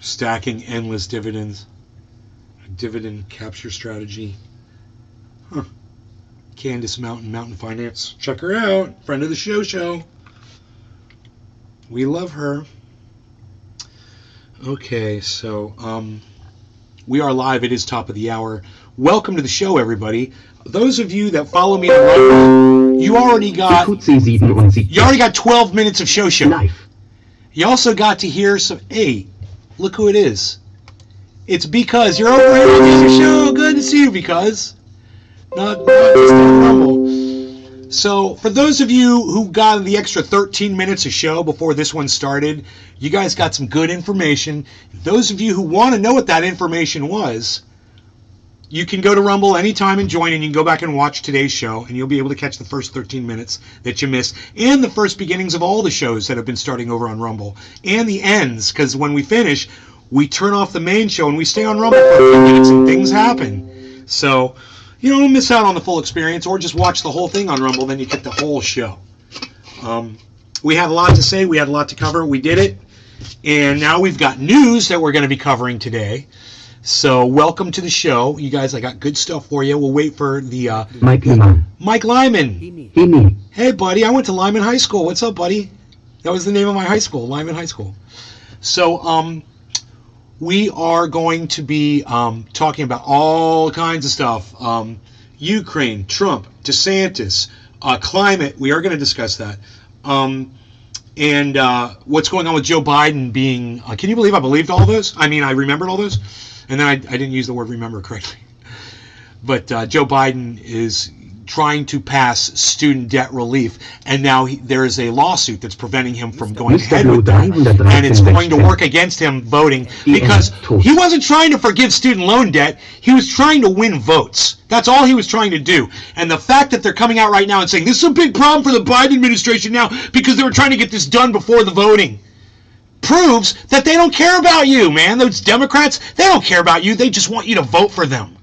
Stacking endless dividends. A dividend capture strategy. Huh. Candace Mountain Finance. Check her out. Friend of the show. We love her. Okay, so we are live. It is top of the hour. Welcome to the show, everybody. Those of you that follow me on Rumble, you already got 12 minutes of show. You also got to hear some. Hey, look who it is. It's Because. You're over here on the show. Good to see you, Because. Not just on Rumble. So, for those of you who got the extra 13 minutes of show before this one started, you guys got some good information. Those of you who want to know what that information was, you can go to Rumble anytime and join, and you can go back and watch today's show, and you'll be able to catch the first 13 minutes that you missed, and the first beginnings of all the shows that have been starting over on Rumble, and the ends, because when we finish, we turn off the main show, and we stay on Rumble for a few minutes, and things happen. So, you don't miss out on the full experience, or just watch the whole thing on Rumble, then you get the whole show. We had a lot to say, we had a lot to cover, we did it, and now we've got news that we're going to be covering today. So welcome to the show. You guys, I got good stuff for you. We'll wait for the... Mike Lyman. Hey, buddy, I went to Lyman High School. What's up, buddy? That was the name of my high school, Lyman High School. So we are going to be talking about all kinds of stuff. Ukraine, Trump, DeSantis, climate. We are going to discuss that. And what's going on with Joe Biden being... can you believe I believed all those? I mean, I remembered all those? And then I didn't use the word remember correctly. But Joe Biden is trying to pass student debt relief, and now there is a lawsuit that's preventing him from going ahead with that, and it's going to work against him voting because he wasn't trying to forgive student loan debt. He was trying to win votes. That's all he was trying to do. And the fact that they're coming out right now and saying this is a big problem for the Biden administration now because they were trying to get this done before the voting proves that they don't care about you, man. Those Democrats, they don't care about you. They just want you to vote for them.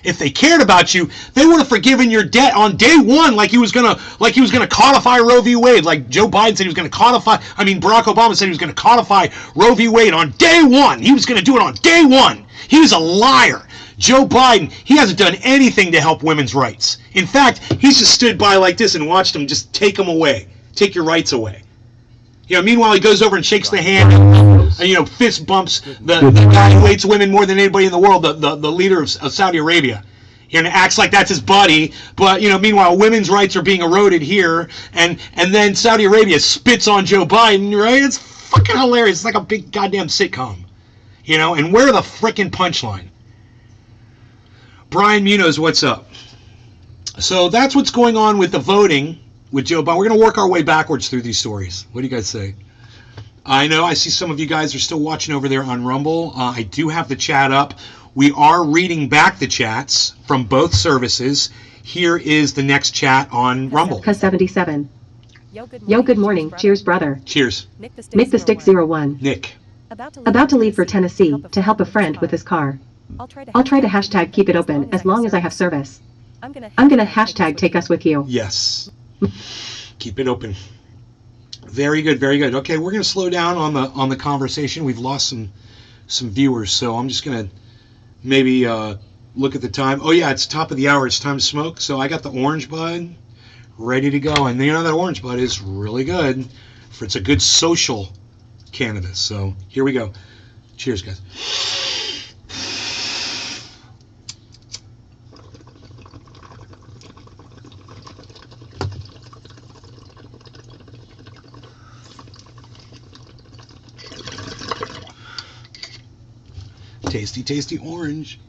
If they cared about you, they would have forgiven your debt on day one, like he was gonna codify Roe v. Wade, like Joe Biden said he was gonna codify. I mean, Barack Obama said he was gonna codify Roe v. Wade on day one. He was gonna do it on day one. He was a liar. Joe Biden, he hasn't done anything to help women's rights. In fact, he's just stood by like this and watched them just take them away, take your rights away. You know, meanwhile, he goes over and shakes the hand and fist bumps the guy who hates women more than anybody in the world, the leader of Saudi Arabia. And acts like that's his buddy, but, meanwhile, women's rights are being eroded here, and then Saudi Arabia spits on Joe Biden, right? It's fucking hilarious. It's like a big goddamn sitcom, and where the frickin' punchline? Brian Munoz, what's up? So that's what's going on with the voting with Joe Biden. We're going to work our way backwards through these stories. What do you guys say? I know I see some of you guys are still watching over there on Rumble. I do have the chat up. We are reading back the chats from both services. Here is the next chat on Rumble. Cuz 77. Yo, good morning. Cheers, brother. Cheers. Nick the Stick 01. Nick. About to leave for Tennessee to help a friend with his car. I'll try to hashtag keep it open as long as I have service. I'm gonna hashtag take us with you. Yes. Keep it open. Very good, very good. Okay, we're going to slow down on the conversation. We've lost some viewers, so I'm just going to maybe look at the time. Oh yeah, it's top of the hour. It's time to smoke. So I got the orange bud ready to go, and that orange bud is really good. It's a good social cannabis. So here we go. Cheers, guys. Tasty, tasty orange.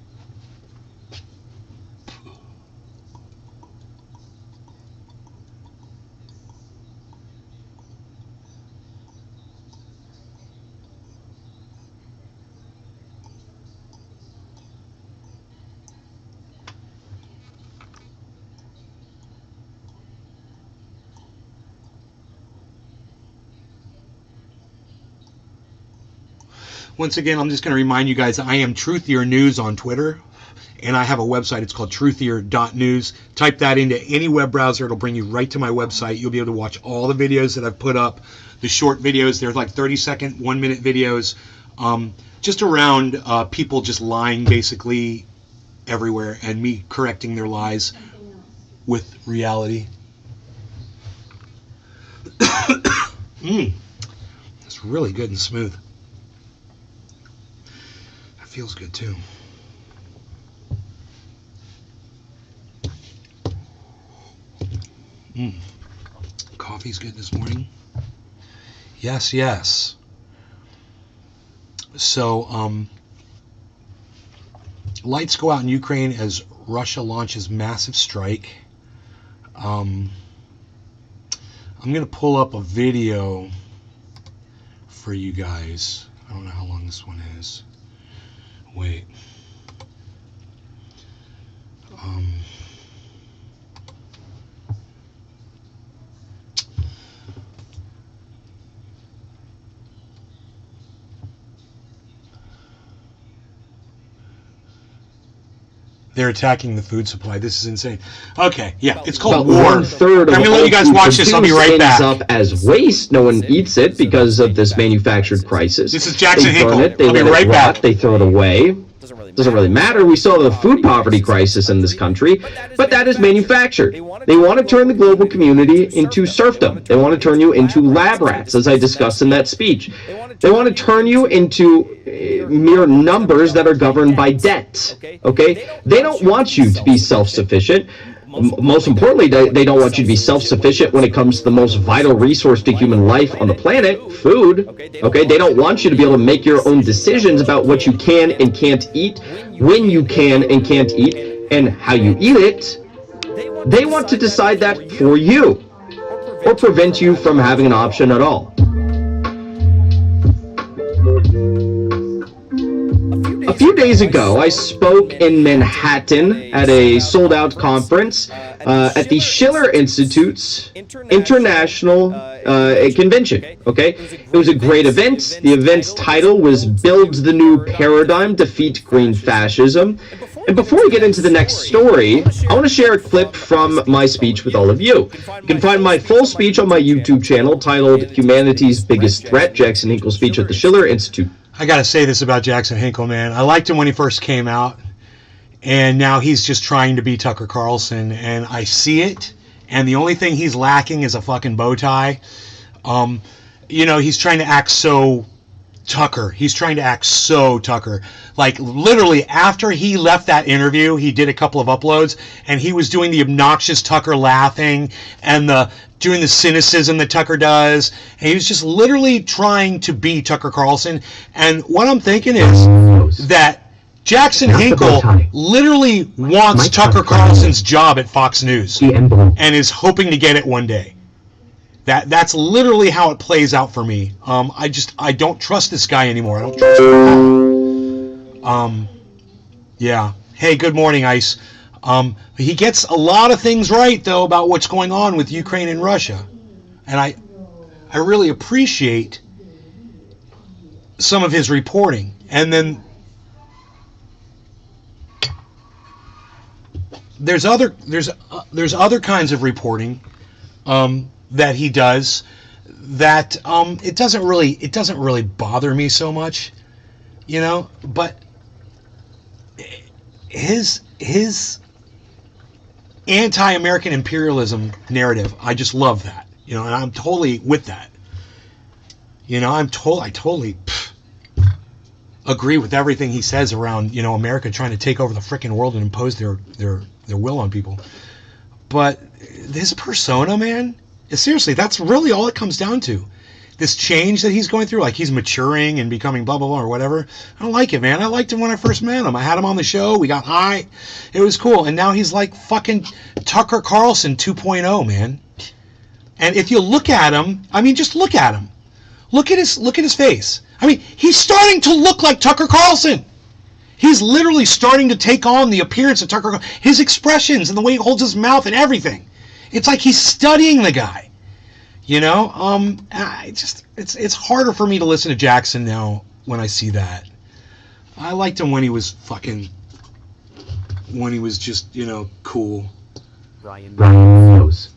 Once again, I'm just going to remind you guys, I am Truthier News on Twitter, and I have a website. It's called truthier.news. Type that into any web browser. It'll bring you right to my website. You'll be able to watch all the videos that I've put up, the short videos. They're like 30-second, 1-minute videos. just around people just lying basically everywhere, and me correcting their lies with reality. It's really good and smooth. It feels good too. Coffee's good this morning. Yes, yes. So, lights go out in Ukraine as Russia launches massive strike. I'm going to pull up a video for you guys. I don't know how long this one is. Wait. They're attacking the food supply. This is insane. Okay, yeah, it's called war. I'm going to let you guys watch this. I'll be right back. Up as waste. No one eats it because of this manufactured crisis. This is Jackson Hinkle. I'll be right back. They throw it away. Doesn't really matter. We still have a food poverty crisis in this country, but that is manufactured. They want to turn the global community into serfdom. They want to turn you into lab rats, as I discussed in that speech. They want to turn you into mere numbers that are governed by debt. Okay? They don't want you to be self-sufficient. Most importantly, they don't want you to be self-sufficient when it comes to the most vital resource to human life on the planet, food. Okay, they don't want you to be able to make your own decisions about what you can and can't eat, when you can and can't eat, and how you eat it. They want to decide that for you, or prevent you from having an option at all. A few days ago, I spoke in Manhattan at a sold-out conference at the Schiller Institute's International Convention. Okay, it was a great event. The event's title was "Build the New Paradigm: Defeat Green Fascism." And before we get into the next story, I want to share a clip from my speech with all of you. You can find my full speech on my YouTube channel titled "Humanity's Biggest Threat: Jackson Hinkle's Speech at the Schiller Institute." I got to say this about Jackson Hinkle, man. I liked him when he first came out, and now he's just trying to be Tucker Carlson, and I see it, and the only thing he's lacking is a fucking bow tie. You know, he's trying to act so Tucker. He's trying to act so Tucker. Like, literally, after he left that interview, he did a couple of uploads, and he was doing the obnoxious Tucker laughing, and doing the cynicism that Tucker does. And he was just literally trying to be Tucker Carlson. And what I'm thinking is that Jackson Hinkle literally wants Tucker Carlson's job at Fox News and is hoping to get it one day. That's literally how it plays out for me. I don't trust this guy anymore. I don't trust him. Yeah. Hey, good morning, Ice. He gets a lot of things right, though, about what's going on with Ukraine and Russia. And I really appreciate some of his reporting. And then there's other kinds of reporting that he does that it doesn't really bother me so much, you know, but his anti-American imperialism narrative, I just love that, you know, and I'm totally with that. You know, I totally agree with everything he says around, you know, America trying to take over the frickin' world and impose their will on people. But this persona, man, seriously, that's really all it comes down to. This change that he's going through, like he's maturing and becoming blah, blah, blah, or whatever. I don't like it, man. I liked him when I first met him. I had him on the show. We got high. It was cool. And now he's like fucking Tucker Carlson 2.0, man. And if you look at him, I mean, just look at him. Look at his face. I mean, he's starting to look like Tucker Carlson. He's literally starting to take on the appearance of Tucker Carlson. His expressions and the way he holds his mouth and everything. It's like he's studying the guy. You know, it's harder for me to listen to Jackson now when I see that. I liked him when he was just, you know, cool. Ryan knows.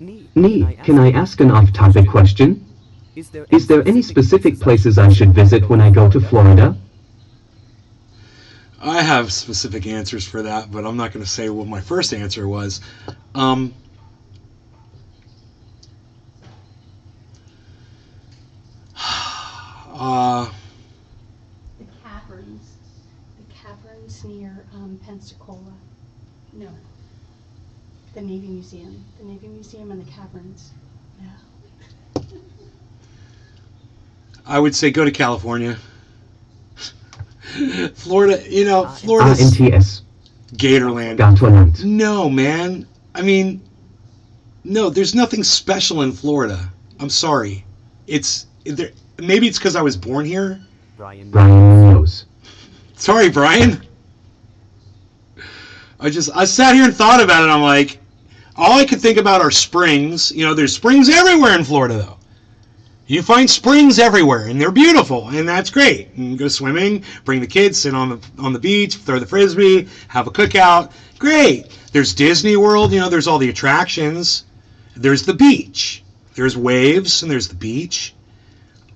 Neat. Can I ask an off-topic question? Is there any specific places I should visit when I go to Florida? I have specific answers for that, but I'm not going to say what my first answer was. The caverns near Pensacola. No, the Navy Museum and the caverns. No. I would say go to California. Florida, Florida's NTS. Gatorland. Gatorland. No, man. I mean, no, there's nothing special in Florida. I'm sorry. Maybe it's because I was born here. Brian knows. Sorry, Brian. I sat here and thought about it. I'm like, all I could think about are springs. There's springs everywhere in Florida, though. You find springs everywhere, and they're beautiful, and that's great. You can go swimming, bring the kids, sit on the beach, throw the frisbee, have a cookout. Great. There's Disney World. There's all the attractions. There's the beach. There's waves, and there's the beach.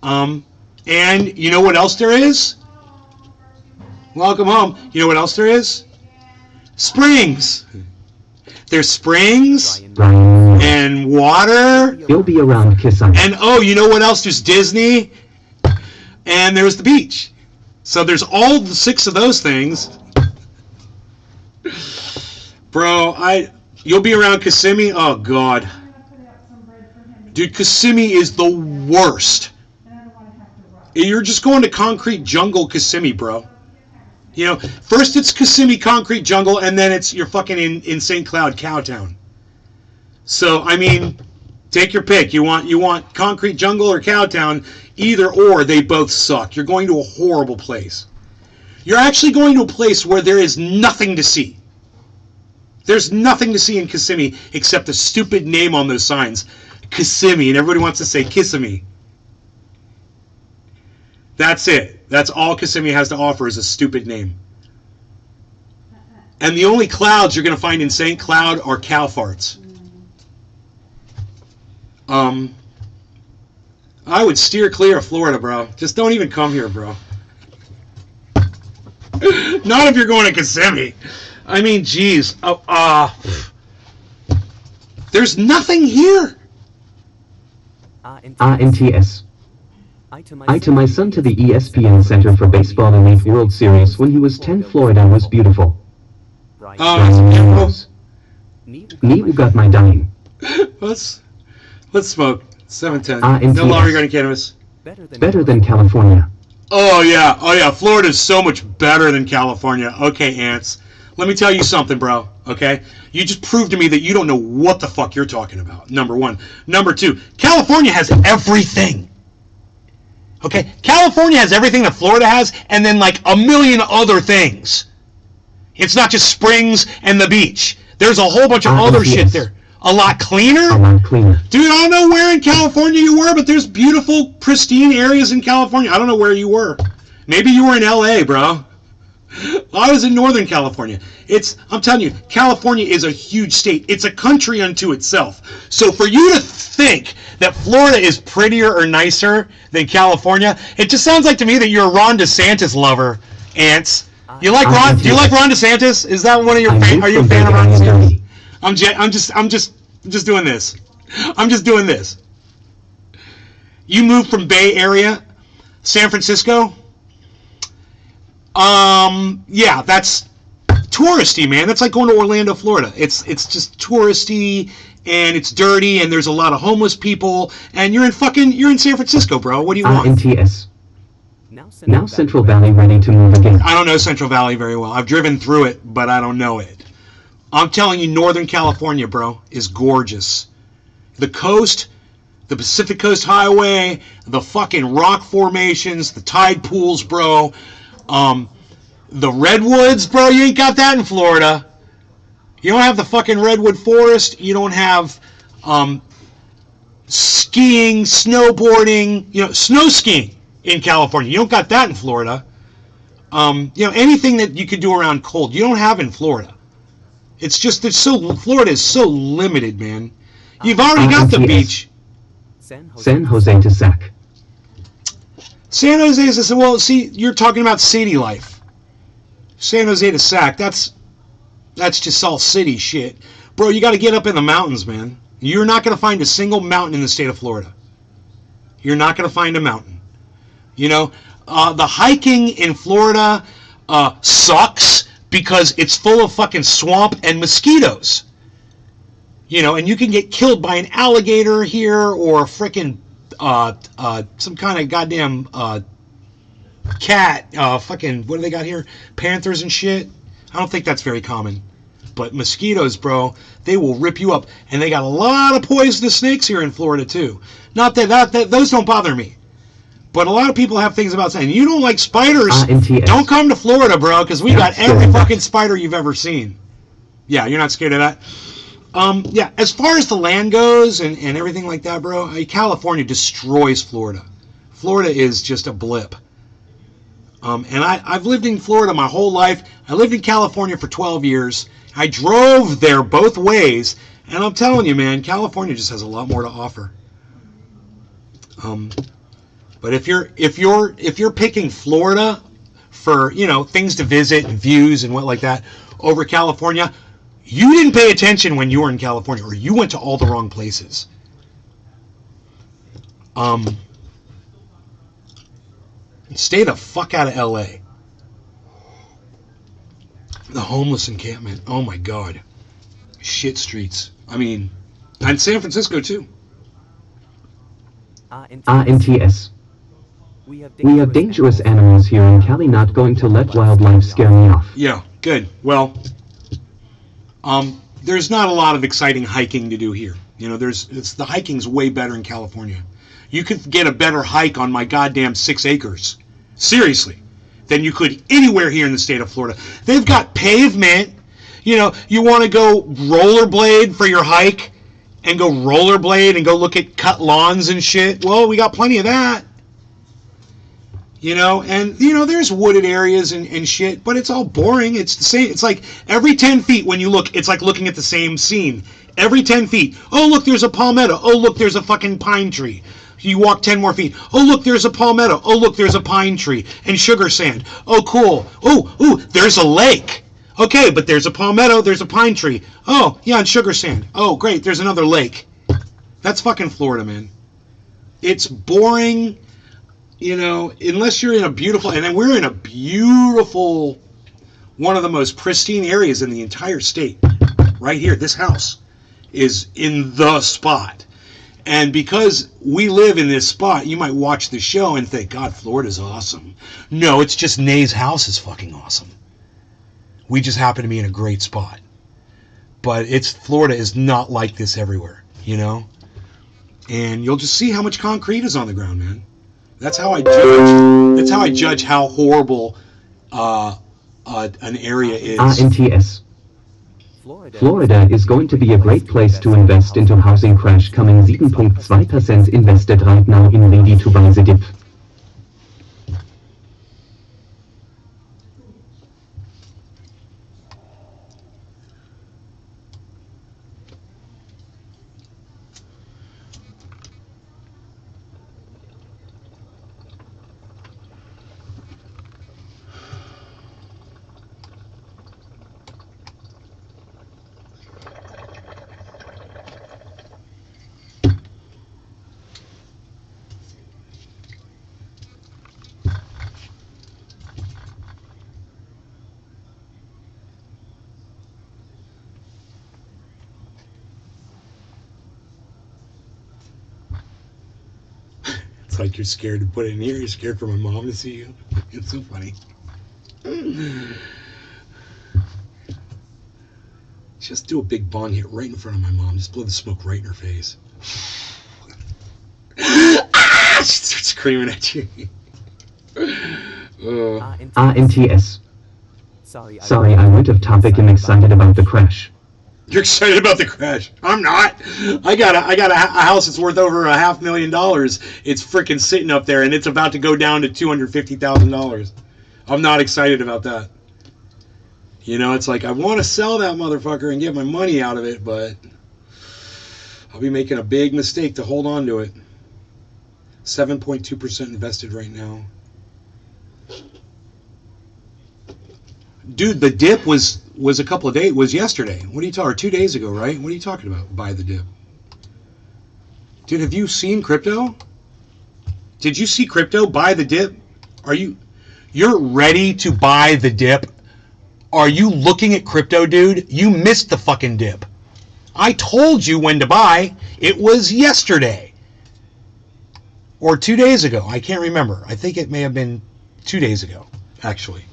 And you know what else there is? Welcome home. You know what else there is? Springs. There's springs and water. You'll be around, Kissimmee. And you know what else? There's Disney, and there's the beach. So there's all the 6 of those things. Bro, you'll be around Kissimmee? Oh, God. Dude, Kissimmee is the worst. You're just going to concrete jungle Kissimmee, bro. First it's Kissimmee concrete jungle, and then you're fucking in St. Cloud Cowtown. So, I mean, take your pick. You want concrete jungle or Cowtown? Either or, they both suck. You're going to a horrible place. You're actually going to a place where there is nothing to see. There's nothing to see in Kissimmee except the stupid name on those signs. Kissimmee, and everybody wants to say Kissimmee. That's it. That's all Kissimmee has to offer is a stupid name. And the only clouds you're going to find in St. Cloud are cow farts. I would steer clear of Florida, bro. Just don't even come here, bro. Not if you're going to Kissimmee. I mean, geez. There's nothing here. NTS. I took my son to the ESPN Center for Baseball Elite World Series when he was 10. Florida was beautiful. Neat got my dime. Let's smoke. 710. No law regarding cannabis. Better than California. Oh yeah. Florida's so much better than California. Okay, Ants. Let me tell you something, bro. Okay? You just proved to me that you don't know what the fuck you're talking about. Number 1. Number 2, California has everything. Okay? California has everything that Florida has, and then like a million other things. It's not just springs and the beach. There's a whole bunch of other shit there. A lot cleaner? A lot cleaner. Dude, I don't know where in California you were, but there's beautiful, pristine areas in California. I don't know where you were. Maybe you were in LA, bro. I was in Northern California. I'm telling you, California is a huge state. It's a country unto itself. So for you to think that Florida is prettier or nicer than California, it just sounds like to me that you're a Ron DeSantis lover, Ants. Do you like Ron DeSantis? Is that one of your are you a fan of Ron DeSantis? I'm just doing this. I'm just doing this. You moved from Bay Area, San Francisco? Yeah, that's touristy, man. That's like going to Orlando, Florida. It's just touristy, and it's dirty, and there's a lot of homeless people, and you're in San Francisco, bro. What do you want? NTS. Now Central Valley ready to move again. I don't know Central Valley very well. I've driven through it, but I don't know it. I'm telling you, Northern California, bro, is gorgeous. The coast, the Pacific Coast Highway, the fucking rock formations, the tide pools, bro. The redwoods, bro, you ain't got that in Florida. You don't have the fucking redwood forest. You don't have skiing, snowboarding, snow skiing in California. You don't got that in Florida. Anything that you could do around cold, you don't have in Florida. It's just Florida is so limited, man. You've already got the beach. San Jose to Sac. San Jose is, well, see, you're talking about city life. San Jose to Sac, that's just all city shit. Bro, you got to get up in the mountains, man. You're not going to find a single mountain in the state of Florida. You're not going to find a mountain. You know, the hiking in Florida sucks because it's full of fucking swamp and mosquitoes. You know, and you can get killed by an alligator here or a frickin' some kind of goddamn cat. Fucking, what do they got here? Panthers and shit. I don't think that's very common. But mosquitoes, bro, they will rip you up. And they got a lot of poisonous snakes here in Florida, too. Not that those don't bother me. But a lot of people have things about saying, you don't like spiders, don't come to Florida, bro, because we got every fucking spider you've ever seen. Yeah, you're not scared of that? Yeah, as far as the land goes and everything like that, bro, California destroys Florida. Florida is just a blip. And I've lived in Florida my whole life. I lived in California for 12 years. I drove there both ways, and I'm telling you, man, California just has a lot more to offer. But if you're picking Florida for, you know, things to visit and views and what like that over California, you didn't pay attention when you were in California, or you went to all the wrong places. Stay the fuck out of LA. The homeless encampment. Oh my God. Shit streets. I mean, and San Francisco too. NTS. We have dangerous animals here in Cali, not going to let wildlife scare me off. Yeah, good. Well, there's not a lot of exciting hiking to do here. You know, the hiking's way better in California. You could get a better hike on my goddamn 6 acres. Seriously. Than you could anywhere here in the state of Florida. They've got pavement. You know, you want to go rollerblade for your hike and go rollerblade and go look at cut lawns and shit. Well, we got plenty of that. You know, and, you know, there's wooded areas and shit, but it's all boring. It's the same. It's like every 10 feet when you look, it's like looking at the same scene. Every 10 feet. Oh, look, there's a palmetto. Oh, look, there's a fucking pine tree. You walk 10 more feet. Oh, look, there's a palmetto. Oh, look, there's a pine tree and sugar sand. Oh, cool. Oh, there's a lake. Okay, but there's a palmetto, there's a pine tree. Oh, yeah, and sugar sand. Oh, great, there's another lake. That's fucking Florida, man. It's boring, you know, unless you're in a beautiful, and then we're in a beautiful, one of the most pristine areas in the entire state. Right here, this house is in the spot. And because we live in this spot, you might watch the show and think, God, Florida's awesome. No, it's just Nay's house is fucking awesome. We just happen to be in a great spot. But Florida is not like this everywhere, you know? And you'll just see how much concrete is on the ground, man. That's how I judge how horrible an area is. NTS. Florida is going to be a great place to invest into housing crash coming 7.2% invested right now in ready to buy the dip. It's like you're scared to put it in here. You're scared for my mom to see you. It's so funny. Just do a big bong hit right in front of my mom. Just blow the smoke right in her face. Ah! She starts screaming at you. NTS. Sorry, I went off topic and excited about the crash. You're excited about the crash. I'm not. I got a house that's worth over $500,000. It's freaking sitting up there, and it's about to go down to $250,000. I'm not excited about that. You know, it's like I want to sell that motherfucker and get my money out of it, but I'll be making a big mistake to hold on to it. 7.2% invested right now. Dude, the dip was a couple of days, was yesterday. What are you talking, or 2 days ago, right? What are you talking about, buy the dip? Dude, have you seen crypto? Did you see crypto buy the dip? You're ready to buy the dip? Are you looking at crypto, dude? You missed the fucking dip. I told you when to buy. It was yesterday. Or 2 days ago. I can't remember. I think it may have been 2 days ago, actually.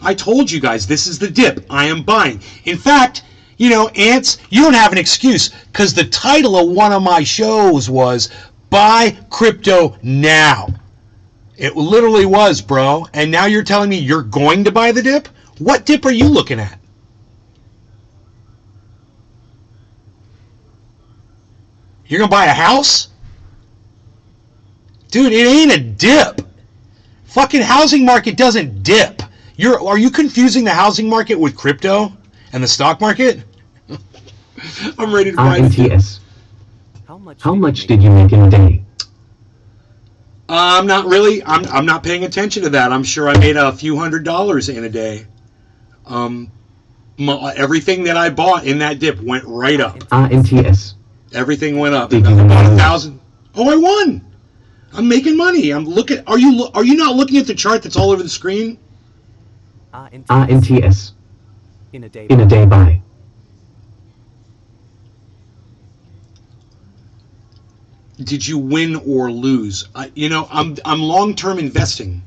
I told you guys, this is the dip. I am buying. In fact, you know, Ants, you don't have an excuse, because the title of one of my shows was Buy Crypto Now. It literally was, bro. And now you're telling me you're going to buy the dip? What dip are you looking at? You're going to buy a house? Dude, it ain't a dip. Fucking housing market doesn't dip. Are you confusing the housing market with crypto and the stock market? I'm ready to buy RMTS. How much did you make in a day? I'm not really. I'm not paying attention to that. I'm sure I made a few $100s in a day. Everything that I bought in that dip went right up. RMTS. Everything went up. Did you I bought win? 1,000. Oh, I won. I'm making money. I'm looking. Are you not looking at the chart that's all over the screen? RMTS. In a day buy. Did you win or lose? I'm long-term investing.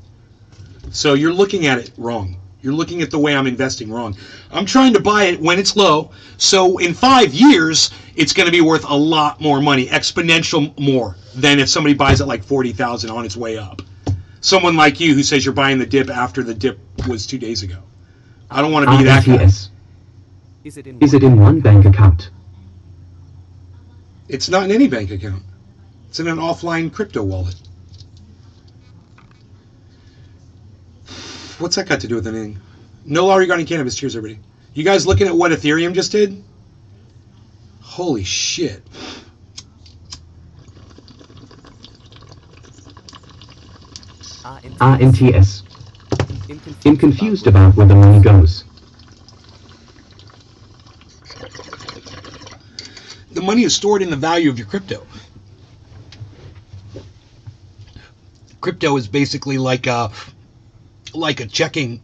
So you're looking at it wrong. You're looking at the way I'm investing wrong. I'm trying to buy it when it's low. So in 5 years, it's going to be worth a lot more money, exponential more than if somebody buys it like 40,000 on its way up. Someone like you who says you're buying the dip after the dip was 2 days ago. I don't want to be that guy. RMTS. Is it in one bank account? It's not in any bank account. It's in an offline crypto wallet. What's that got to do with anything? No law regarding cannabis. Cheers, everybody. You guys looking at what Ethereum just did? Holy shit. RMTS. I'm confused about where the money goes. The money is stored in the value of your crypto. Crypto is basically like a checking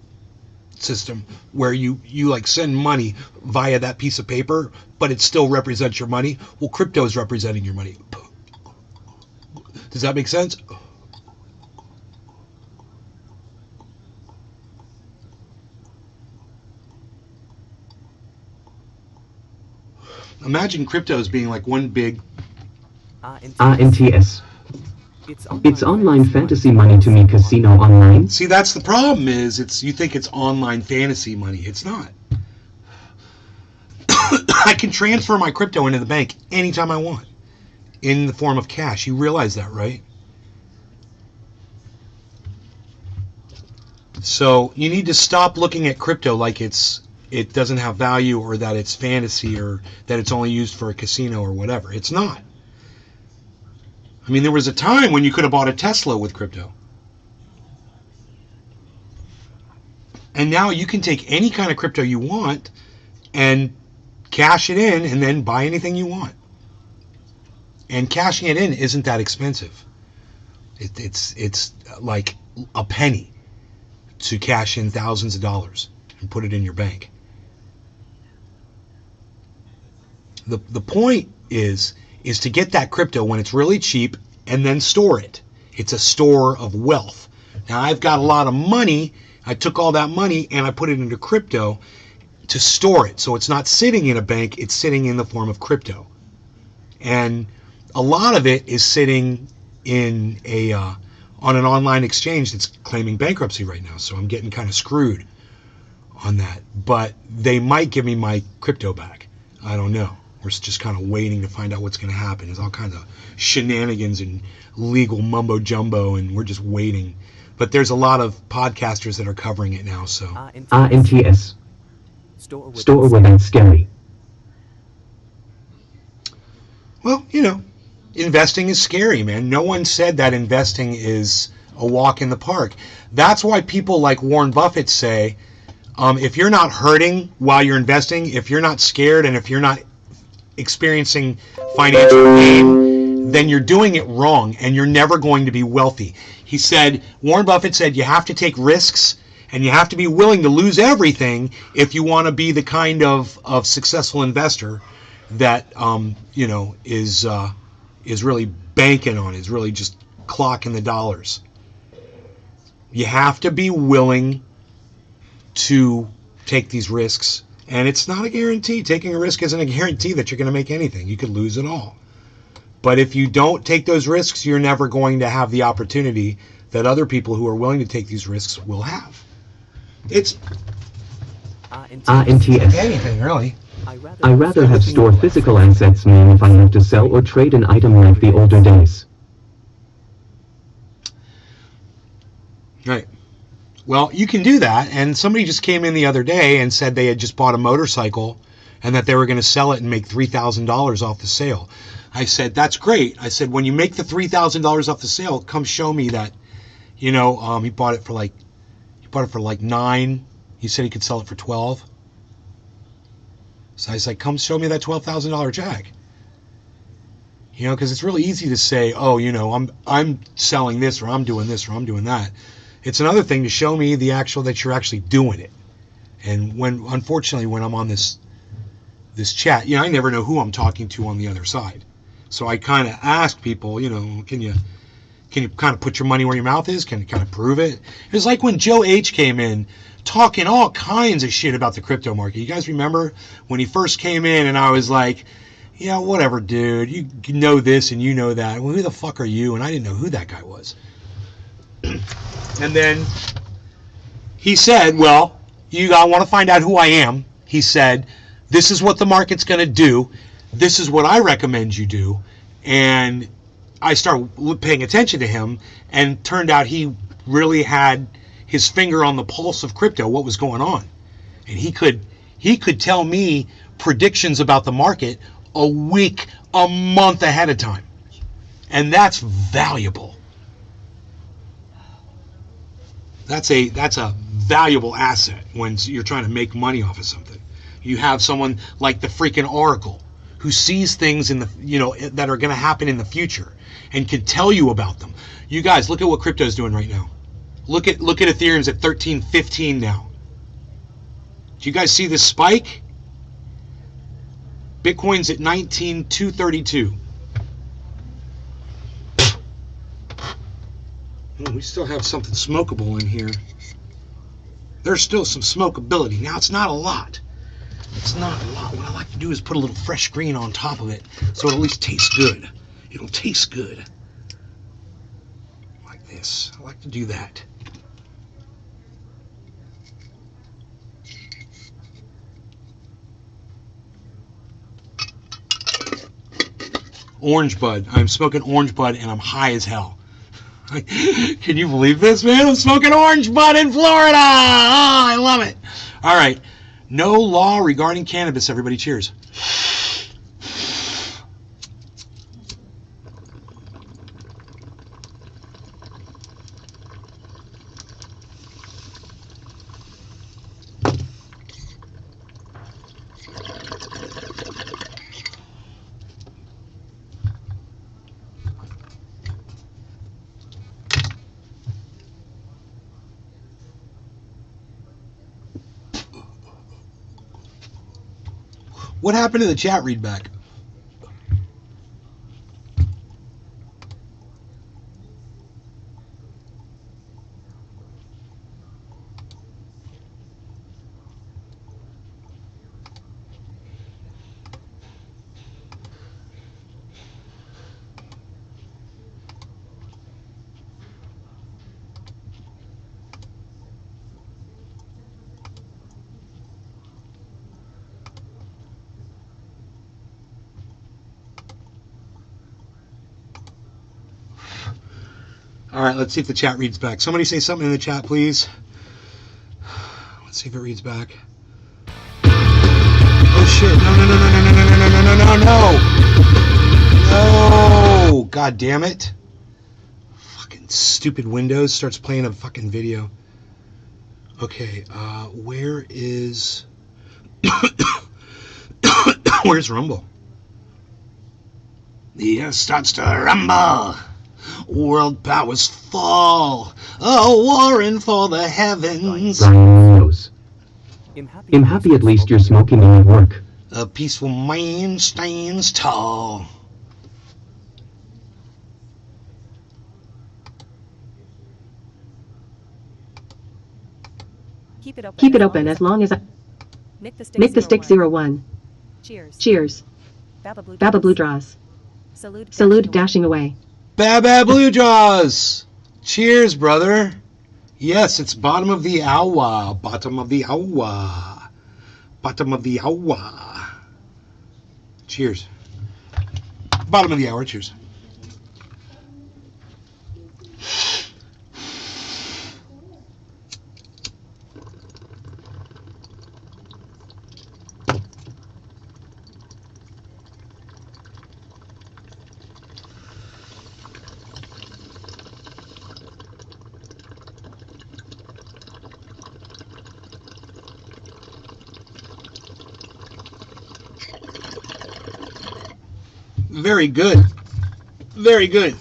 system where you like send money via that piece of paper, but it still represents your money. Well, crypto is representing your money. Does that make sense? Imagine crypto as being like one big RMTS. It's online fantasy money to me, casino online. See, that's the problem is you think it's online fantasy money. It's not. I can transfer my crypto into the bank anytime I want in the form of cash. You realize that, right? So you need to stop looking at crypto like it doesn't have value or that it's fantasy or that it's only used for a casino or whatever. It's not. I mean, there was a time when you could have bought a Tesla with crypto. And now you can take any kind of crypto you want and cash it in and then buy anything you want. And cashing it in isn't that expensive. It's like a penny to cash in thousands of dollars and put it in your bank. The point is to get that crypto when it's really cheap and then store it. It's a store of wealth. Now, I've got a lot of money. I took all that money and I put it into crypto to store it. So it's not sitting in a bank, it's sitting in the form of crypto. And a lot of it is sitting in on an online exchange that's claiming bankruptcy right now. So I'm getting kind of screwed on that. But they might give me my crypto back. I don't know. We're just kind of waiting to find out what's going to happen. There's all kinds of shenanigans and legal mumbo jumbo, and we're just waiting. But there's a lot of podcasters that are covering it now. So RMTS. Store without scary. Well, you know, investing is scary, man. No one said that investing is a walk in the park. That's why people like Warren Buffett say, if you're not hurting while you're investing, if you're not scared, and if you're not experiencing financial gain, then you're doing it wrong and you're never going to be wealthy. He said, Warren Buffett said, you have to take risks and you have to be willing to lose everything if you want to be the kind of successful investor that is really banking on, is really just clocking the dollars. You have to be willing to take these risks, and it's not a guarantee. Taking a risk isn't a guarantee that you're going to make anything. You could lose it all. But if you don't take those risks, you're never going to have the opportunity that other people who are willing to take these risks will have. It's NTS. anything, really. I rather have stored physical assets, man, if I have to sell or trade an item like the older days. Right. Well, you can do that, and somebody just came in the other day and said they had just bought a motorcycle and that they were going to sell it and make $3,000 off the sale. I said, that's great. I said, when you make the $3,000 off the sale, come show me that, he bought it for like $9,000. He said he could sell it for $12,000. So I was like, come show me that $12,000 check. Because it's really easy to say, oh, I'm selling this, or I'm doing this, or I'm doing that. It's another thing to show me that you're actually doing it. And unfortunately, when I'm on this chat, I never know who I'm talking to on the other side. So I kind of ask people, can you kind of put your money where your mouth is? Can you kind of prove it? It's like when Joe H came in talking all kinds of shit about the crypto market. You guys remember when he first came in and I was like, yeah, whatever, dude. You know this and you know that. Well, who the fuck are you? And I didn't know who that guy was. And then he said, well, I want to find out who I am. He said, this is what the market's going to do. This is what I recommend you do. And I started paying attention to him, and turned out he really had his finger on the pulse of crypto, what was going on. And he could tell me predictions about the market a week, a month ahead of time. And that's valuable. That's a valuable asset when you're trying to make money off of something. You have someone like the freaking Oracle who sees things in the that are going to happen in the future and can tell you about them. You guys, look at what crypto is doing right now. Look at Ethereum's at 13.15 now. Do you guys see this spike? Bitcoin's at 19,232. We still have something smokable in here. There's still some smokability. Now, it's not a lot. It's not a lot. What I like to do is put a little fresh green on top of it so it at least tastes good. It'll taste good. Like this. I like to do that. Orange bud. I'm smoking orange bud and I'm high as hell. Can you believe this, man? I'm smoking orange bud in Florida. Oh, I love it. All right. No law regarding cannabis, everybody. Cheers. What happened to the chat read back? All right, let's see if the chat reads back. Somebody say something in the chat, please. Let's see if it reads back. Oh shit! No! Oh, god damn it. Fucking stupid Windows starts playing a fucking video. Okay, where is... Where's Rumble? The earth starts to rumble. World powers fall. Oh, warring for the heavens. I'm happy at least you're smoking in at work. A peaceful man stands tall. Keep it open as long as I... Nick the Stick 01. Cheers. Baba Blue Draws. Salute dashing away. Baba Blue Jaws! Cheers, brother. Yes, it's bottom of the hour. Bottom of the hour. Bottom of the hour. Cheers. Bottom of the hour, cheers. Very good. Very good.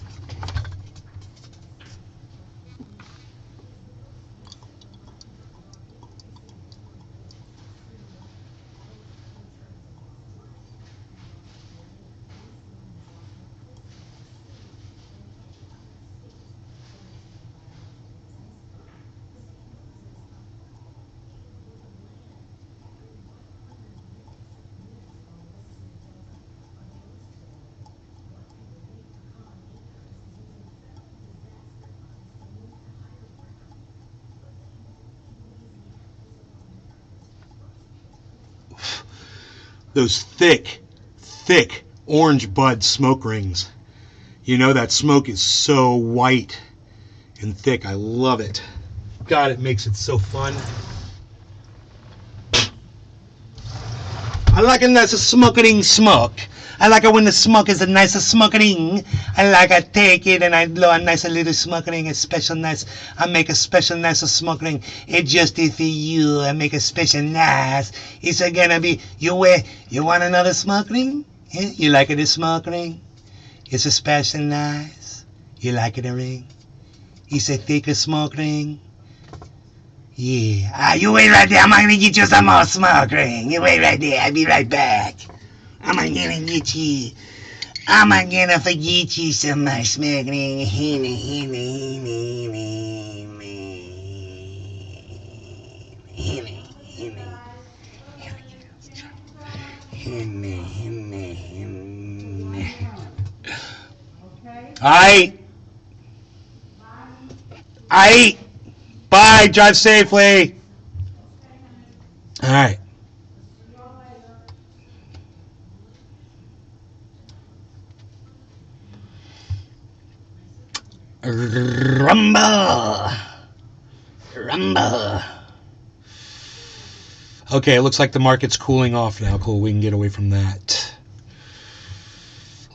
Those thick orange bud smoke rings. You know, that smoke is so white and thick. I love it. God, it makes it so fun. I like a nice smoking smoke. I like it when the smoke is a nice smoking. I like I take it and I blow a nice little smoking, a special nice. I make a special nice smoking. It just is for you. I make a special nice. It's gonna be you want another smoking? Yeah? You like it a smoking? It's a special nice. You like it a ring? It's a thicker smoke ring. Yeah. You wait right there. I'm gonna get you some more smoke ring. You wait right there. I'll be right back. I'm gonna get you. I'm gonna forget you some more smoke ring. Aight. Bye. Drive safely. All right. Rumble. Okay, it looks like the market's cooling off now. Cool, we can get away from that.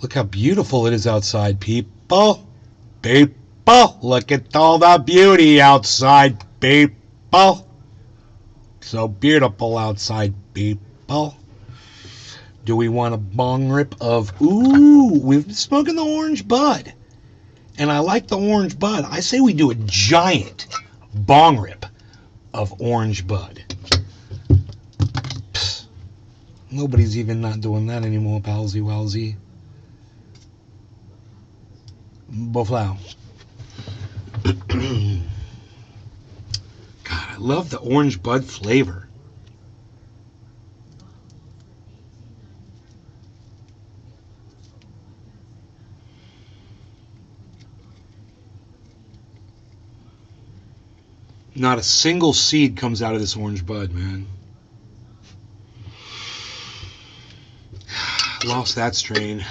Look how beautiful it is outside, people. People, look at all the beauty outside, people. So beautiful outside, people. Do we want a bong rip of... Ooh, we've been smoking the orange bud. And I like the orange bud. I say we do a giant bong rip of orange bud. Psst. Nobody's even not doing that anymore, palsy walsy. Boflau. God, I love the orange bud flavor. Not a single seed comes out of this orange bud, man. Lost that strain.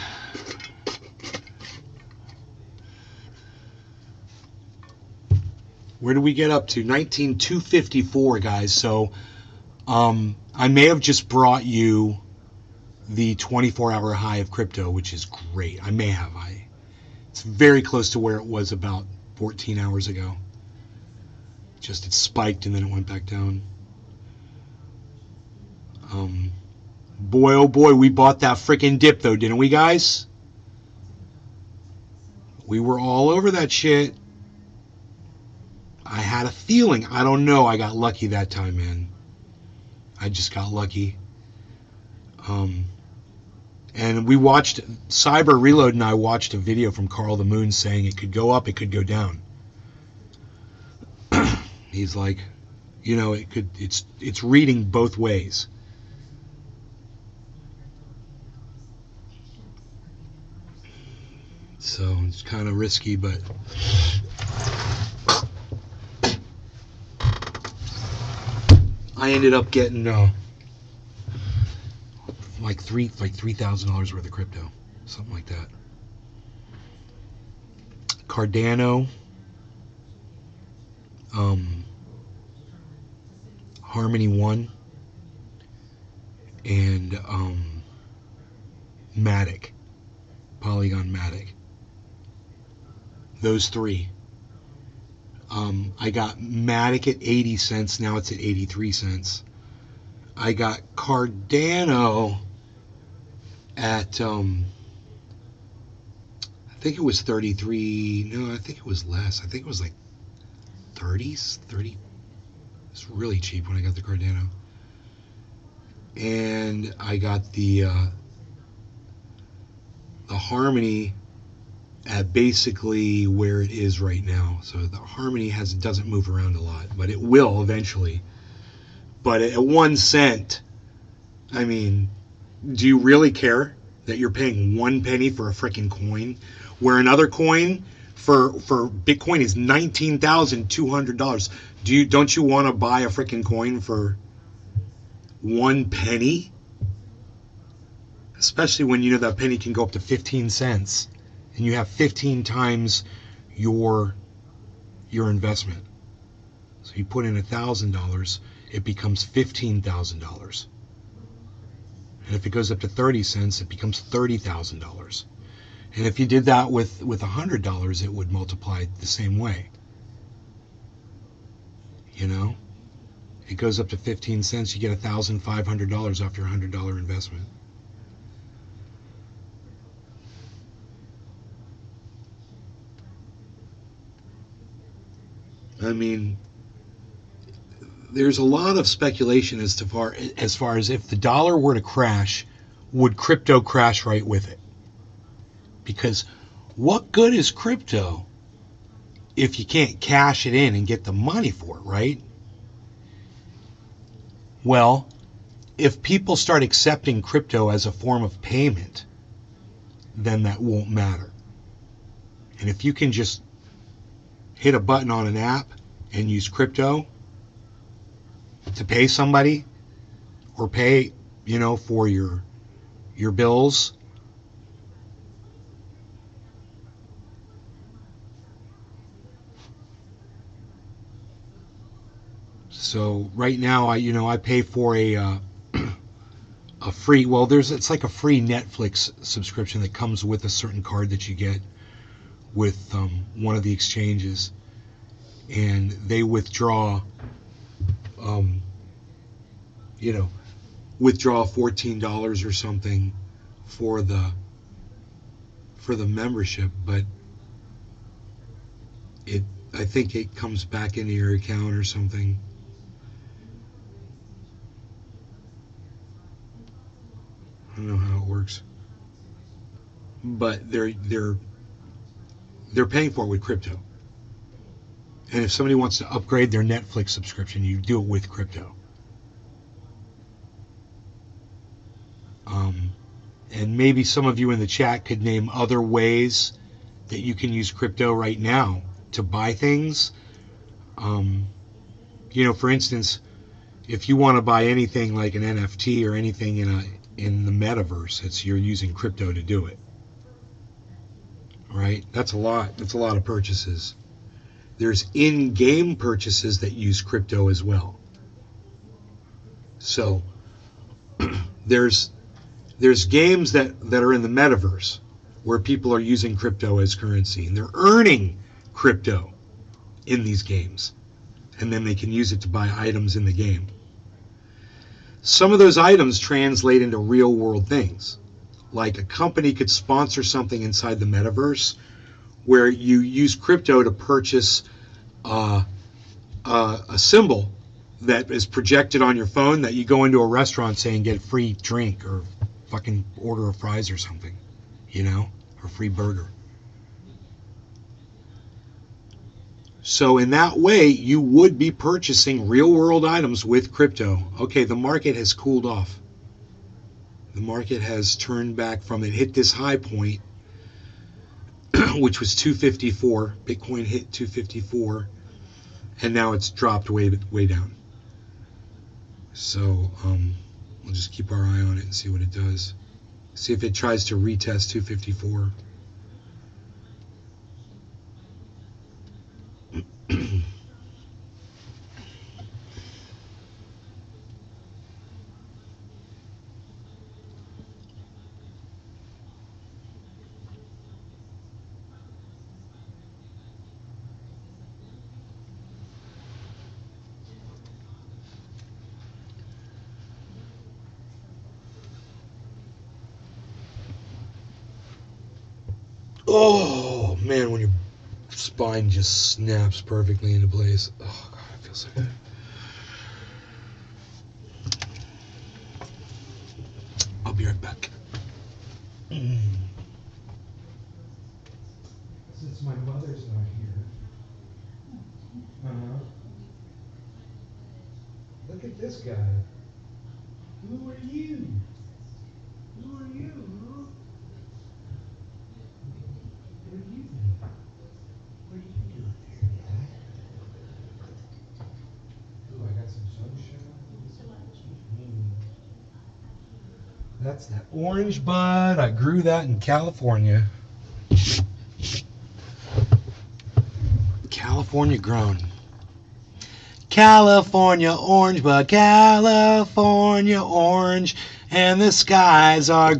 Where do we get up to? 19,254, guys. So I may have just brought you the 24-hour high of crypto, which is great. I may have. It's very close to where it was about 14 hours ago. Just it spiked and then it went back down. Boy, oh boy, we bought that freaking dip though, didn't we, guys? We were all over that shit. I had a feeling. I don't know. I got lucky that time, man. I just got lucky. And we watched, Cyber Reload and I watched a video from Carl the Moon saying it could go up, it could go down. He's like, you know, it's reading both ways. So it's kind of risky, but I ended up getting like $3,000 worth of crypto, something like that. Cardano, Harmony One, and Matic, Polygon Matic. Those three. I got Matic at 80 cents. Now it's at 83 cents. I got Cardano at, I think it was 33. No, I think it was less. I think it was like 30s. 30. It's really cheap when I got the Cardano. And I got the Harmony at basically where it is right now. So the Harmony doesn't move around a lot, but it will eventually. But at 1 cent, I mean, do you really care that you're paying 1 penny for a freaking coin, where another coin for Bitcoin is $19,200? Don't you want to buy a freaking coin for 1 penny? Especially when you know that penny can go up to 15 cents. And you have 15 times your investment. So you put in $1,000, it becomes $15,000. And if it goes up to 30 cents, it becomes $30,000. And if you did that with $100, it would multiply the same way. You know, it goes up to 15 cents, you get $1,500 off your $100 investment. I mean, there's a lot of speculation as far as if the dollar were to crash, would crypto crash right with it? Because what good is crypto if you can't cash it in and get the money for it, right? Well, if people start accepting crypto as a form of payment, then that won't matter. And if you can just hit a button on an app and use crypto to pay somebody or pay, you know, for your bills, so right now I pay for a free, well, it's like a free Netflix subscription that comes with a certain card that you get with one of the exchanges, and they withdraw $14 or something for the membership, but I think it comes back into your account or something. I don't know how it works, but they're paying for it with crypto. And if somebody wants to upgrade their Netflix subscription, you do it with crypto. And maybe some of you in the chat could name other ways that you can use crypto right now to buy things. For instance, if you want to buy anything like an NFT or anything in the metaverse, you're using crypto to do it. Right? That's a lot. That's a lot of purchases. There's in-game purchases that use crypto as well. So there's games that are in the metaverse where people are using crypto as currency, and they're earning crypto in these games, and then they can use it to buy items in the game. Some of those items translate into real world things. Like a company could sponsor something inside the metaverse where you use crypto to purchase a symbol that is projected on your phone that you go into a restaurant saying get a free drink or fucking order of fries or something, you know, or free burger. So in that way, you would be purchasing real world items with crypto. Okay, the market has cooled off. The market has turned back from, it hit this high point, which was 254. Bitcoin hit 254, and now it's dropped way down. So we'll just keep our eye on it and see what it does. See if it tries to retest 254. Oh man, when your spine just snaps perfectly into place. Oh god, it feels so good. I'll be right back. Since my mother's not here. Look at this guy. Who are you? Who are you? What are you doing? What are you doing here, Dad? Ooh, I got some sunshine. That's that orange bud. I grew that in California. California grown. California orange bud, California orange, and the skies are,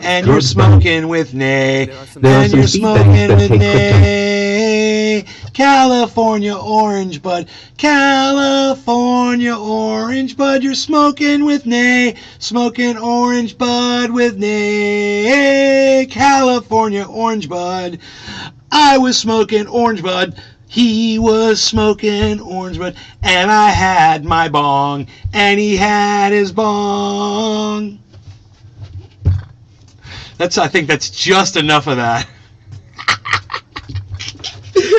and you're smoking with Nay, and you're smoking with Nay. California orange bud, California orange bud, you're smoking with Nay, smoking orange bud with Nay. California orange bud, I was smoking orange bud, he was smoking orange bud, and I had my bong, and he had his bong. I think that's just enough of that.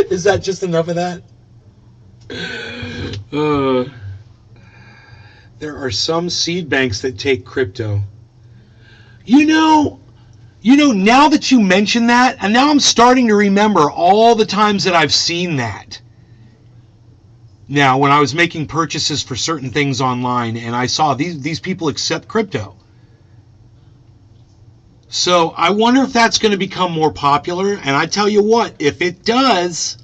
Is that just enough of that? There are some seed banks that take crypto. You know, now that you mention that, and now I'm starting to remember all the times that I've seen that. Now, when I was making purchases for certain things online, and I saw these people accept crypto. So I wonder if that's going to become more popular. And I tell you what, if it does,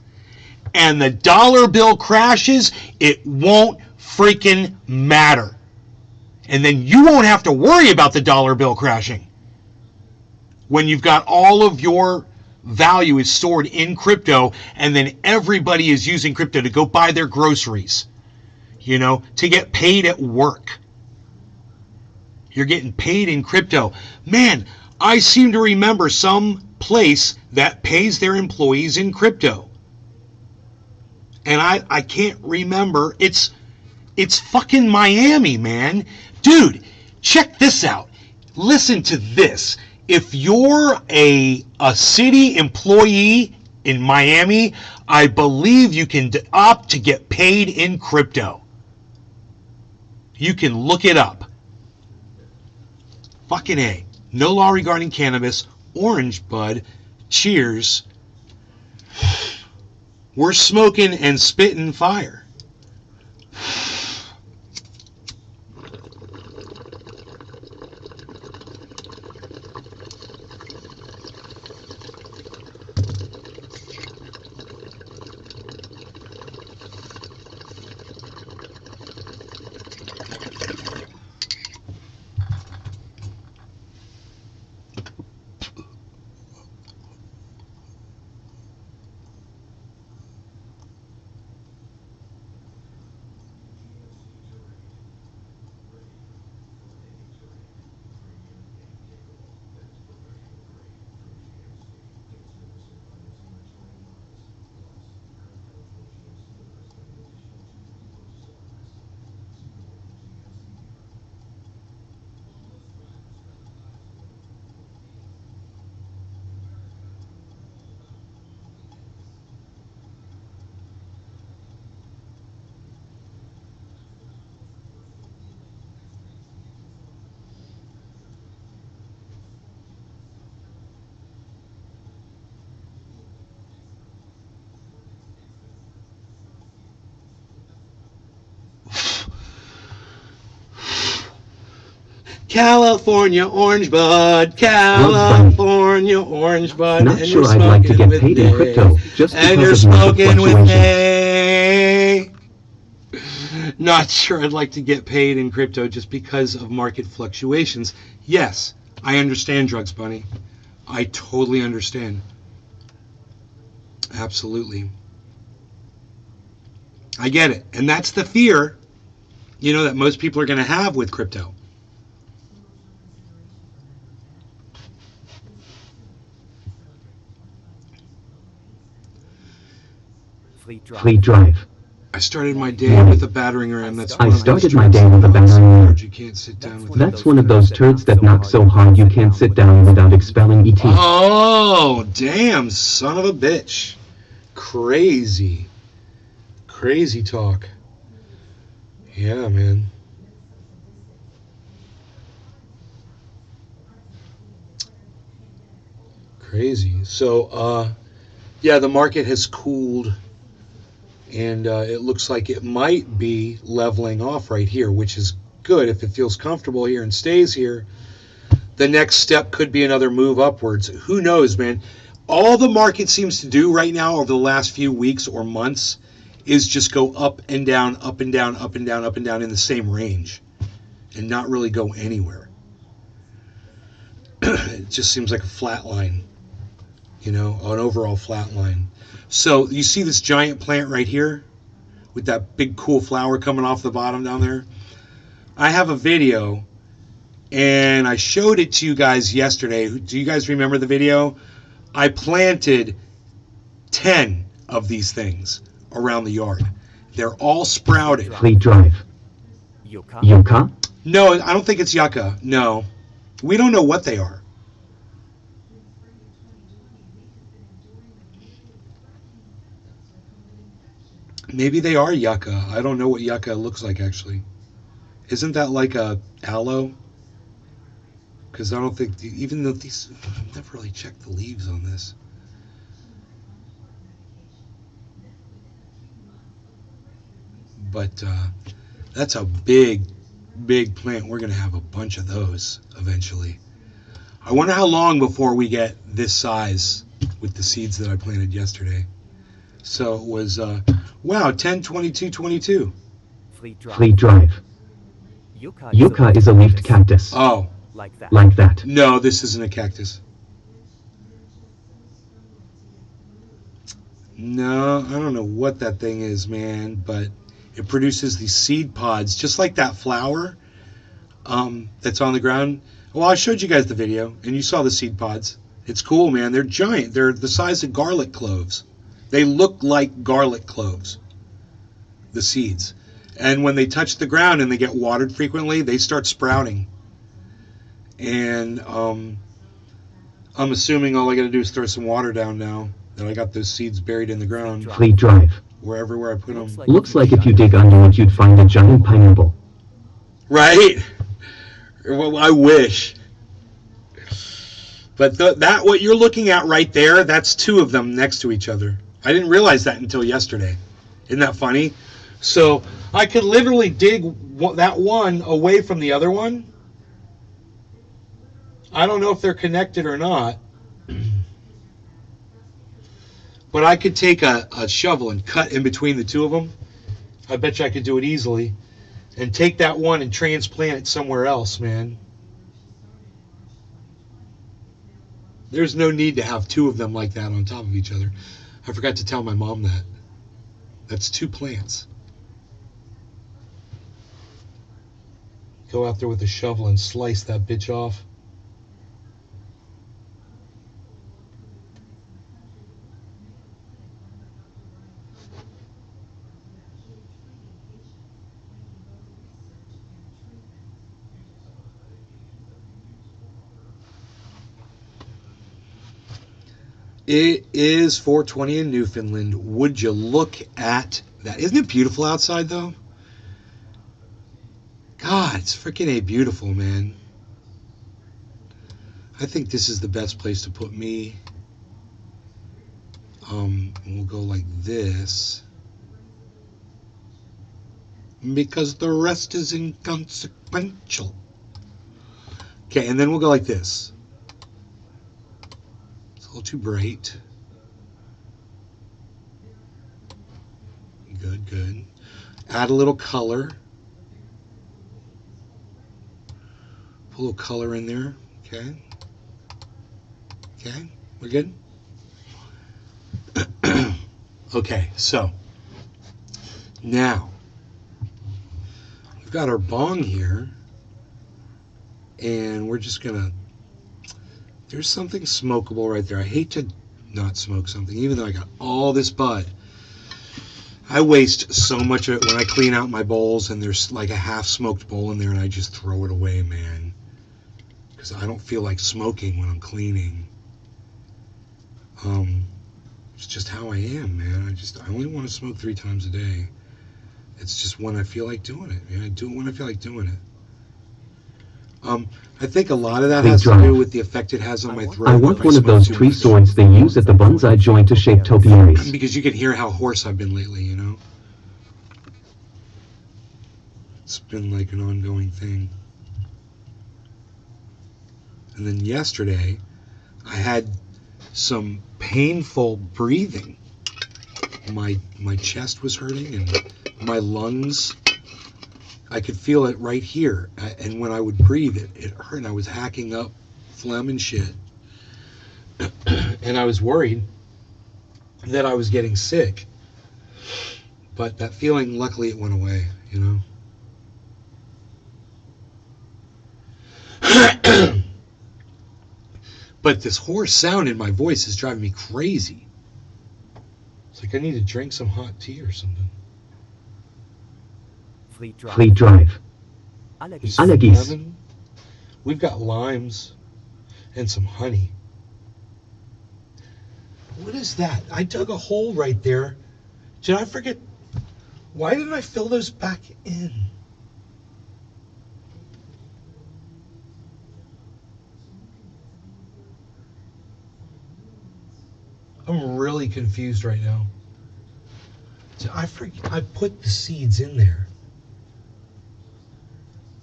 and the dollar bill crashes, it won't freaking matter. And then you won't have to worry about the dollar bill crashing. When you've got all of your value is stored in crypto, and then everybody is using crypto to go buy their groceries, you know, to get paid at work. You're getting paid in crypto. Man, I seem to remember some place that pays their employees in crypto. And I can't remember. It's fucking Miami, man. Dude, check this out. Listen to this. If you're a city employee in Miami, I believe you can opt to get paid in crypto. You can look it up. Fucking A. No law regarding cannabis. Orange bud. Cheers. We're smoking and spitting fire. California orange bud, California orange bud. Not sure I'd like to get paid in crypto just because of market fluctuations. Not sure I'd like to get paid in crypto just because of market fluctuations. Yes, I understand, Drugs Bunny. I totally understand. Absolutely. I get it. And that's the fear, that most people are going to have with crypto. Fleet Drive. I started my day with a battering ram. I started my day with a battering ram. You can't sit down with That's one of those turds that knock so hard you can't sit down without expelling ET. Oh, damn, son of a bitch. Crazy. Crazy talk. Yeah, man. Crazy. So, yeah, the market has cooled. And it looks like it might be leveling off right here, which is good. If it feels comfortable here and stays here, the next step could be another move upwards. Who knows, man? All the market seems to do right now over the last few weeks or months is just go up and down, up and down, up and down, up and down in the same range and not really go anywhere. It just seems like a flat line, an overall flat line. So you see this giant plant right here with that big cool flower coming off the bottom down there? I have a video and I showed it to you guys yesterday. Do you guys remember the video? I planted 10 of these things around the yard. They're all sprouted. Fleet Drive. Yucca? No, I don't think it's yucca. No. We don't know what they are. Maybe they are yucca. I don't know what yucca looks like, actually. Isn't that like a aloe? Because I don't think, even though these, I've never really checked the leaves on this. But that's a big, big plant. We're going to have a bunch of those eventually. I wonder how long before we get this size with the seeds that I planted yesterday. So it was, wow, 10, 22, 22. Fleet Drive. Yucca is a leafed cactus. Oh. Like that. No, this isn't a cactus. No, I don't know what that thing is, man, but it produces these seed pods, just like that flower that's on the ground. Well, I showed you guys the video, and you saw the seed pods. It's cool, man. They're giant. They're the size of garlic cloves. They look like garlic cloves, the seeds. And when they touch the ground and they get watered frequently, they start sprouting. And I'm assuming all I got to do is throw some water down now that I got those seeds buried in the ground. Fleet Drive. Where I put them. Looks like if you dig under it, you'd find a giant pineapple. Right? Well, I wish. But what you're looking at right there, that's two of them next to each other. I didn't realize that until yesterday. Isn't that funny? So I could literally dig that one away from the other one. I don't know if they're connected or not. But I could take a shovel and cut in between the two of them. I bet you I could do it easily. And take that one and transplant it somewhere else, man. There's no need to have two of them like that on top of each other. I forgot to tell my mom that. That's two plants. Go out there with a shovel and slice that bitch off. It is 4:20 in Newfoundland. Would you look at that? Isn't it beautiful outside, though? God, it's freaking beautiful, man. I think this is the best place to put me. We'll go like this. Because the rest is inconsequential. Okay, and then we'll go like this. It's a little too bright. Good, good. Add a little color. Put a little color in there. Okay. Okay, we're good? Okay, so now we've got our bong here, and we're just gonna, there's something smokable right there. I hate to not smoke something, even though I got all this bud. I waste so much of it when I clean out my bowls and there's like a half-smoked bowl in there and I just throw it away, man. Because I don't feel like smoking when I'm cleaning. It's just how I am, man. I only want to smoke 3 times a day. It's just when I feel like doing it. Man. I do it when I feel like doing it. I think a lot of that has to do with the effect it has on my throat. I want one of those tree swords they use at the bonsai joint to shape topiaries. Because you can hear how hoarse I've been lately, you know? It's been like an ongoing thing. And then yesterday, I had some painful breathing. My chest was hurting and my lungs, I could feel it right here. And when I would breathe, it hurt and I was hacking up phlegm and shit. And I was worried that I was getting sick. But that feeling, luckily it went away, you know? But this hoarse sound in my voice is driving me crazy. It's like I need to drink some hot tea or something. Fleet Drive. Allergies. We've got limes and some honey. What is that? I dug a hole right there. Did I forget? Why didn't I fill those back in? I'm really confused right now. I put the seeds in there.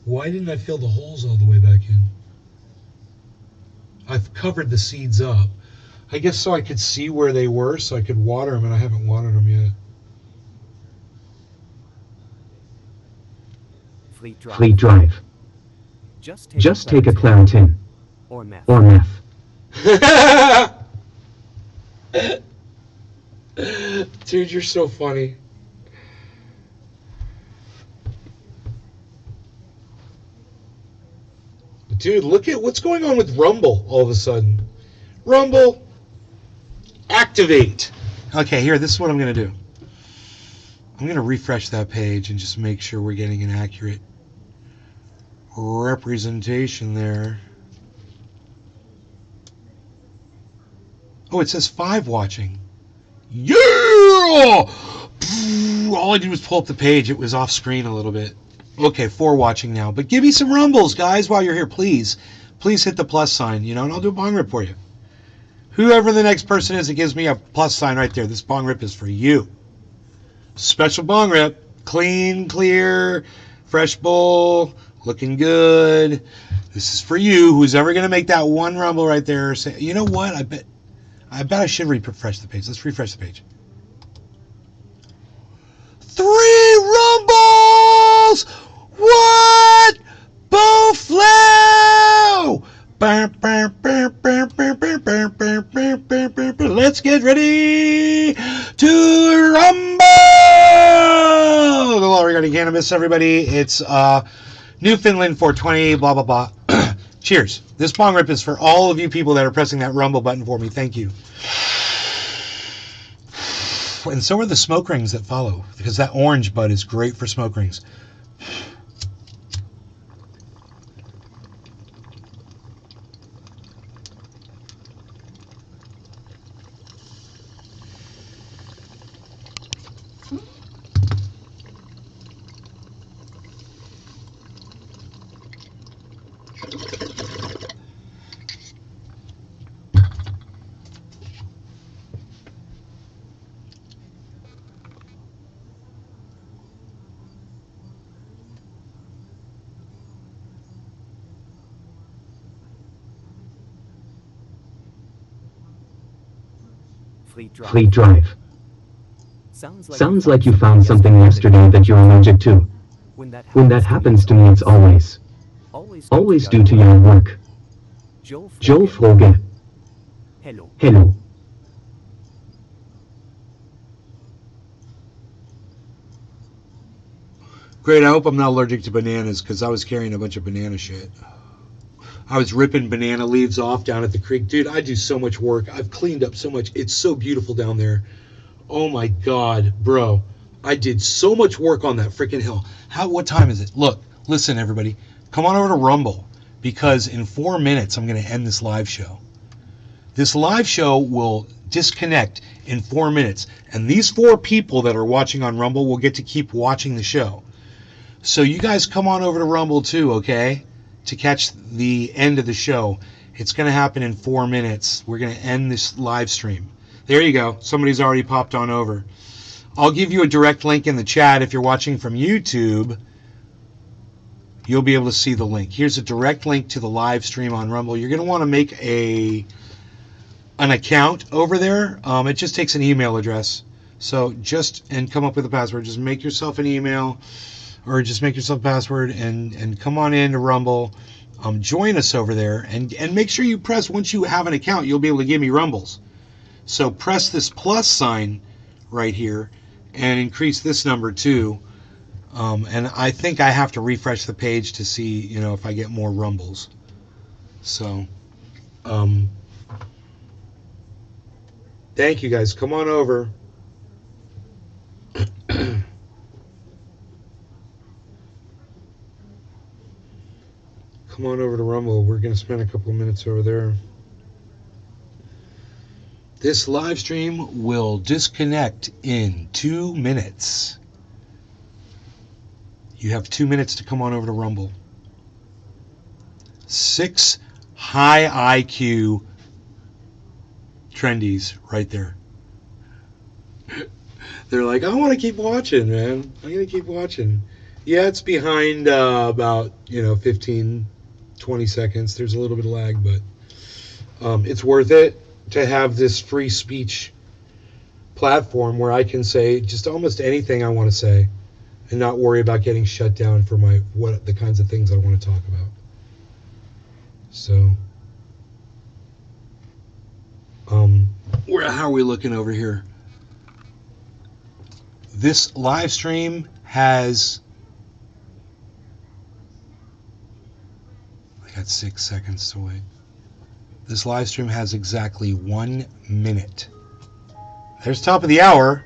Why didn't I fill the holes all the way back in? I've covered the seeds up. I guess so I could see where they were, so I could water them, and I haven't watered them yet. Fleet Drive. Just take a Claritin. Or meth. Dude, you're so funny. Dude, look at what's going on with Rumble all of a sudden. Rumble, activate. Okay, here, this is what I'm going to do. I'm going to refresh that page and just make sure we're getting an accurate representation there. Oh, it says 5 watching. Yeah! All I did was pull up the page. It was off screen a little bit. Okay, 4 watching now. But give me some rumbles, guys, while you're here, please. Please hit the plus sign, you know, and I'll do a bong rip for you. Whoever the next person is that gives me a plus sign right there, this bong rip is for you. Special bong rip. Clean, clear, fresh bowl, looking good. This is for you. Who's ever going to make that one rumble right there? Say, you know what? I bet I should refresh the page. Let's refresh the page. 3 rumbles! What? Bowflow! Let's get ready to rumble! Hello, regarding cannabis, everybody. It's Newfoundland 420, blah, blah, blah. Cheers. This bong rip is for all of you people that are pressing that rumble button for me. Thank you. And so are the smoke rings that follow, because that orange bud is great for smoke rings. Fleet Drive. Sounds like you found something yesterday that you're allergic to. When that happens to me, it's always due to your work. Joe Froge. Hello. Great, I hope I'm not allergic to bananas, because I was carrying a bunch of banana shit. I was ripping banana leaves off down at the creek. Dude, I do so much work. I've cleaned up so much. It's so beautiful down there. Oh my God, bro. I did so much work on that freaking hill. What time is it? Look, listen, everybody. Come on over to Rumble, because in 4 minutes, I'm going to end this live show. This live show will disconnect in 4 minutes. And these 4 people that are watching on Rumble will get to keep watching the show. So you guys come on over to Rumble too, okay? To catch the end of the show. It's going to happen in 4 minutes. We're going to end this live stream. There you go. Somebody's already popped on over. I'll give you a direct link in the chat. If you're watching from YouTube, you'll be able to see the link. Here's a direct link to the live stream on Rumble. You're going to want to make an account over there. It just takes an email address. So and come up with a password. Just make yourself an email, or just make yourself a password and come on in to Rumble. Join us over there, and make sure you press, once you have an account, you'll be able to give me Rumbles. So press this plus sign right here and increase this number too. And I think I have to refresh the page to see, if I get more Rumbles. So, thank you guys. Come on over. Come on over to Rumble. We're going to spend a couple of minutes over there. This live stream will disconnect in 2 minutes. You have 2 minutes to come on over to Rumble. 6 high IQ trendies right there. They're like, I want to keep watching, man. I'm going to keep watching. Yeah, it's behind about, 15, 20 seconds. There's a little bit of lag, but it's worth it to have this free speech platform where I can say just almost anything I want to say and not worry about getting shut down for the kinds of things I want to talk about. So, how are we looking over here? This live stream has, I got 6 seconds to wait. This live stream has exactly 1 minute. There's top of the hour.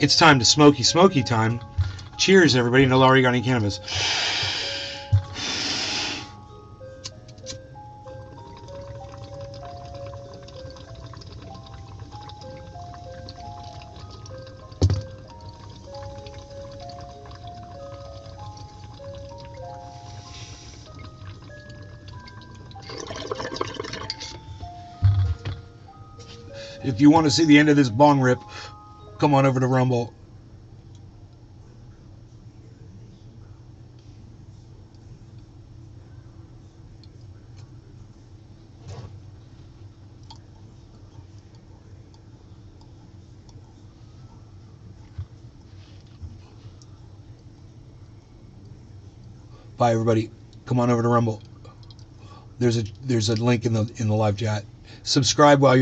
It's time to smoky time. Cheers, everybody. No longer got any cannabis. If you want to see the end of this bong rip, come on over to Rumble. Bye, everybody. Come on over to Rumble. There's a link in the live chat. Subscribe while you're